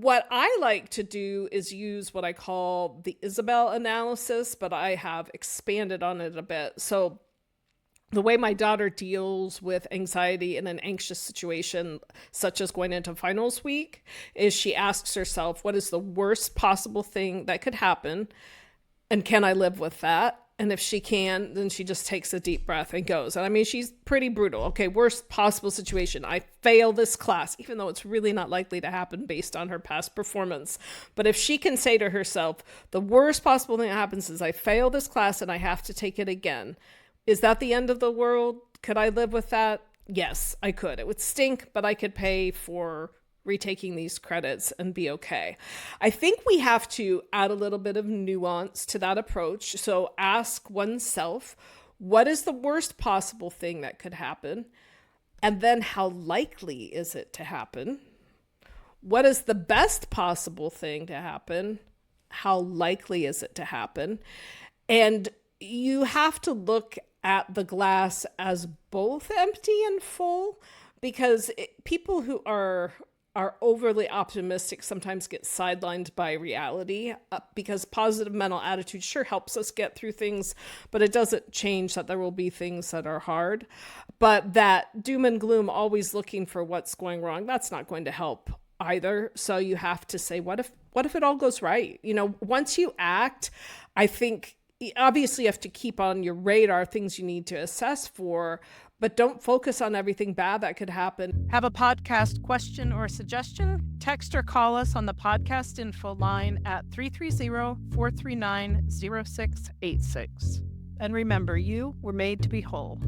what I like to do is use what I call the Isabel Analysis, but I have expanded on it a bit. So the way my daughter deals with anxiety in an anxious situation, such as going into finals week, is she asks herself, what is the worst possible thing that could happen? And can I live with that? And if she can, then she just takes a deep breath and goes. And I mean, she's pretty brutal. Okay, worst possible situation. I fail this class, even though it's really not likely to happen based on her past performance. But if she can say to herself, the worst possible thing that happens is I fail this class and I have to take it again. Is that the end of the world? Could I live with that? Yes, I could. It would stink, but I could pay for retaking these credits and be okay. I think we have to add a little bit of nuance to that approach. So ask oneself, what is the worst possible thing that could happen? And then how likely is it to happen? What is the best possible thing to happen? How likely is it to happen? And you have to look at the glass as both empty and full, because people who are overly optimistic sometimes get sidelined by reality, because positive mental attitude sure helps us get through things, but it doesn't change that there will be things that are hard. But that doom and gloom, always looking for what's going wrong, that's not going to help either. So you have to say, what if it all goes right? Once you act, I think obviously you have to keep on your radar things you need to assess for, but don't focus on everything bad that could happen. Have a podcast question or suggestion? Text or call us on the podcast info line at 330-439-0686. And remember, you were made to be whole.